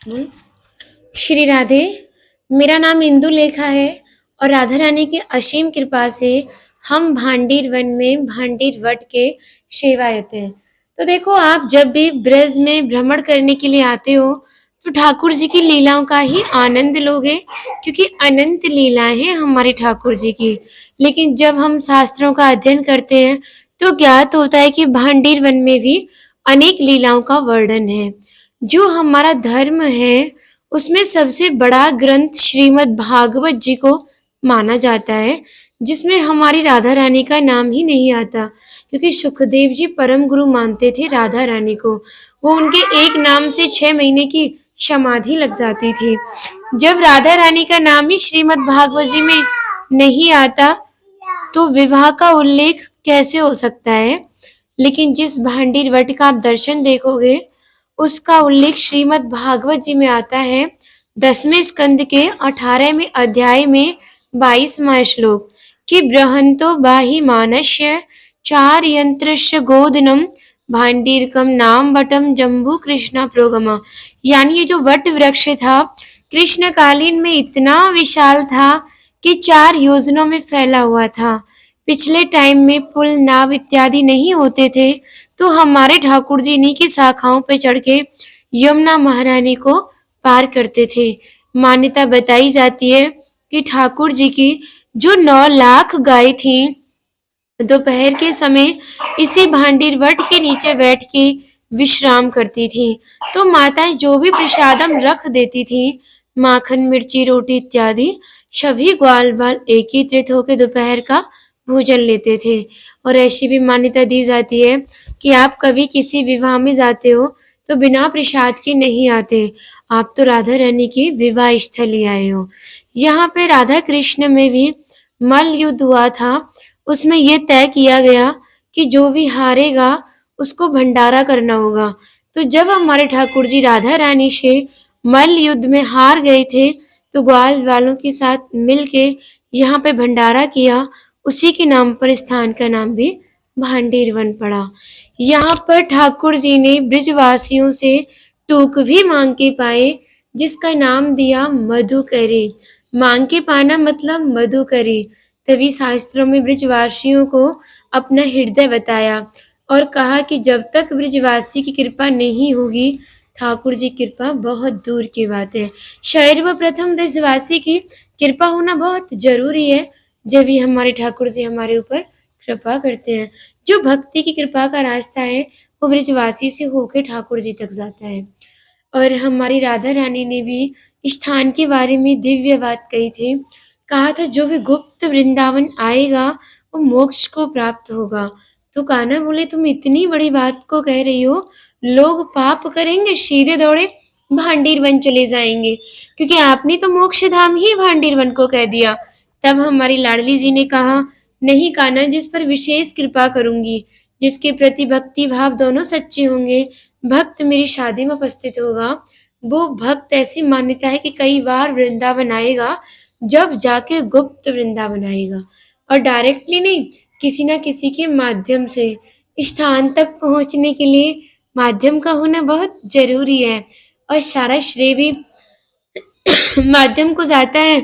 हम्म। श्री राधे। मेरा नाम इंदु लेखा है और राधा रानी की असीम कृपा से हम भांडीर वन में भांडीर वट के सेवायत हैं। तो देखो, आप जब भी ब्रज में भ्रमण करने के लिए आते हो तो ठाकुर जी की लीलाओं का ही आनंद लोगे, क्योंकि अनंत लीलाएं हैं हमारे ठाकुर जी की। लेकिन जब हम शास्त्रों का अध्ययन करते हैं तो ज्ञात होता है कि भांडीर वन में भी अनेक लीलाओं का वर्णन है। जो हमारा धर्म है उसमें सबसे बड़ा ग्रंथ श्रीमद् भागवत जी को माना जाता है, जिसमें हमारी राधा रानी का नाम ही नहीं आता, क्योंकि सुखदेव जी परम गुरु मानते थे राधा रानी को। वो उनके एक नाम से 6 महीने की समाधि लग जाती थी। जब राधा रानी का नाम ही श्रीमद् भागवत जी में नहीं आता तो विवाह का उल्लेख कैसे हो सकता है। लेकिन जिस भांडीर वट का आप दर्शन देखोगे उसका उल्लेख श्रीमद् भागवत जी में आता है 10वें स्कंद के 18वें अध्याय में 22वां श्लोक कि बृहंतो बाहि मानस्य चार यंत्रस्य गोदनम भांडीरकम नाम वटम जम्बू कृष्णा प्रोगमा। यानी ये जो वट वृक्ष था कृष्णकालीन में इतना विशाल था कि 4 योजनों में फैला हुआ था। पिछले टाइम में पुल नाव इत्यादि नहीं होते थे तो हमारे ठाकुर जी इन्हीं की शाखाओं पर चढ़ के यमुना महारानी को पार करते थे। मान्यता बताई जाती है कि ठाकुर जी की जो 9 लाख गाय थी दोपहर के समय इसी भांडीर वट के नीचे बैठ के विश्राम करती थी। तो माताएं जो भी प्रसादम रख देती थी, माखन मिर्ची रोटी इत्यादि, सभी ग्वाल बाल एकत्रित होकर दोपहर का भोजन लेते थे। और ऐसी भी मान्यता दी जाती है कि आप कभी किसी विवाह में जाते हो तो बिना प्रसाद के नहीं आते, आप तो राधा रानी की विवाह स्थली आए हो। यहाँ पे राधा कृष्ण में भी मल्ल युद्ध हुआ था। उसमें यह तय किया गया कि जो भी हारेगा उसको भंडारा करना होगा। तो जब हमारे ठाकुर जी राधा रानी से मल्ल युद्ध में हार गए थे तो ग्वाल वालों के साथ मिलके यहाँ पे भंडारा किया। उसी के नाम पर स्थान का नाम भी भांडीर वन पड़ा। यहाँ पर ठाकुर जी ने ब्रिजवासियों से टूक भी मांग के पाए, जिसका नाम दिया मधुकरी। मांग के पाना मतलब मधुकरी। तभी शास्त्रों में ब्रिजवासियों को अपना हृदय बताया और कहा कि जब तक ब्रिजवासी की कृपा नहीं होगी ठाकुर जी कृपा बहुत दूर की बात है। सर्वप्रथम ब्रिजवासी की कृपा होना बहुत जरूरी है, जब भी हमारे ठाकुर जी हमारे ऊपर कृपा करते हैं। जो भक्ति की कृपा का रास्ता है वो ब्रिजवासी से होकर ठाकुर जी तक जाता है। और हमारी राधा रानी ने भी स्थान के बारे में दिव्य बात कही थी। कहा था जो भी गुप्त वृंदावन आएगा वो मोक्ष को प्राप्त होगा। तो कान्हा बोले तुम इतनी बड़ी बात को कह रही हो, लोग पाप करेंगे सीधे दौड़े भांडीर वन चले जाएंगे, क्योंकि आपने तो मोक्ष धाम ही भांडीर वन को कह दिया। तब हमारी लाडली जी ने कहा नहीं कान्हा, जिस पर विशेष कृपा करूंगी, जिसके प्रति भक्ति भाव दोनों सच्चे होंगे, भक्त मेरी शादी में उपस्थित होगा, वो भक्त ऐसी मान्यता है कि कई बार वृंदावन आएगा, जब जाके गुप्त वृंदावन आएगा और डायरेक्टली नहीं, किसी ना किसी के माध्यम से। स्थान तक पहुंचने के लिए माध्यम का होना बहुत जरूरी है और सारा श्रेय भी माध्यम को जाता है,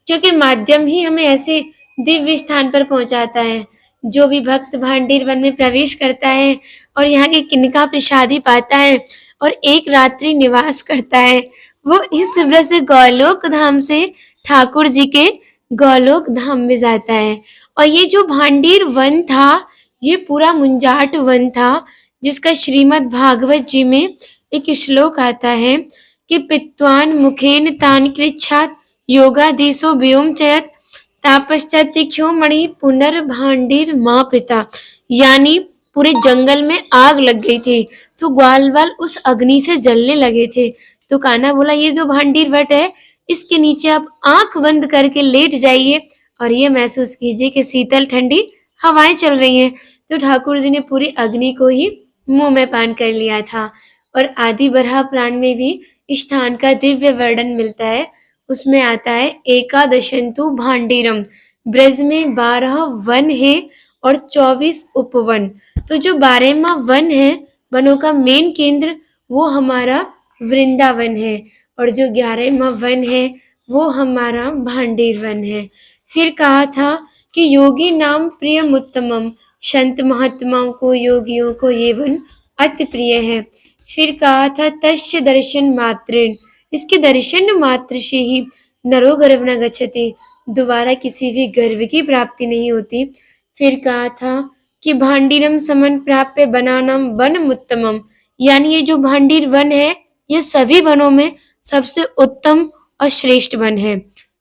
क्योंकि माध्यम ही हमें ऐसे दिव्य स्थान पर पहुंचाता है। जो भी भक्त भांडीर वन में प्रवेश करता है और यहाँ के किनका प्रसादी पाता है और एक रात्रि निवास करता है, वो इस ब्रज गौलोक धाम से ठाकुर जी के गौलोक धाम में जाता है। और ये जो भांडीर वन था ये पूरा मुंजाट वन था, जिसका श्रीमद् भागवत जी में एक श्लोक आता है कि पित्वान मुखेन तान कृच्छात योगाधीशो व्योम चयत तापश्चातिक्षो मणि पुनर्भांडीर माँ पिता। यानी पूरे जंगल में आग लग गई थी तो ग्वाल वाल उस अग्नि से जलने लगे थे। तो कान्हा बोला ये जो भांडीर वट है इसके नीचे आप आंख बंद करके लेट जाइए और ये महसूस कीजिए कि शीतल ठंडी हवाएं चल रही हैं। तो ठाकुर जी ने पूरी अग्नि को ही मुंह में पान कर लिया था। और आदि बरहा पुराण में भी स्थान का दिव्य वर्णन मिलता है। उसमें आता है एकादशंतु भांडीरम, ब्रज में 12 वन है और 24 उपवन। तो जो 12वां वन है, वनों का मेन केंद्र, वो हमारा वृंदावन है और जो 11वां वन है वो हमारा भांडीर वन है। फिर कहा था कि योगी नाम प्रियम उत्तमम, संत महात्माओं को योगियों को ये वन अति प्रिय है। फिर कहा था तस्य दर्शन मात्रेण, इसके दर्शन मात्र से ही नरो गर्भ न गच्छति, दोबारा किसी भी गर्व की प्राप्ति नहीं होती। फिर कहा था कि भांडीरम समन प्राप्य वनानाम वनम उत्तमम, यानी ये जो भांडीर वन है ये सभी वनों में सबसे उत्तम और श्रेष्ठ वन है।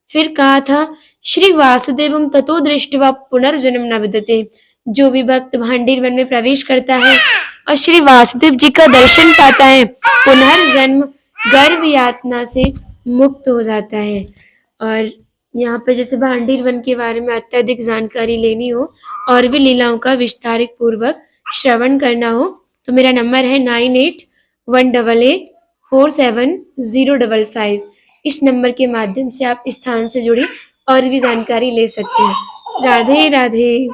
फिर कहा था श्री वासुदेवम ततो दृष्ट्वा पुनर्जन्म न विद्यते, जो भी भक्त भांडीर वन में प्रवेश करता है और श्री वासुदेव जी का दर्शन पाता है पुनर्जन्म गर्भ यातना से मुक्त हो जाता है। और यहाँ पर जैसे भांडीर वन के बारे में अत्यधिक जानकारी लेनी हो और भी लीलाओं का विस्तारित पूर्वक श्रवण करना हो तो मेरा नंबर है 9818847055। इस नंबर के माध्यम से आप इस स्थान से जुड़ी और भी जानकारी ले सकते हैं। राधे राधे।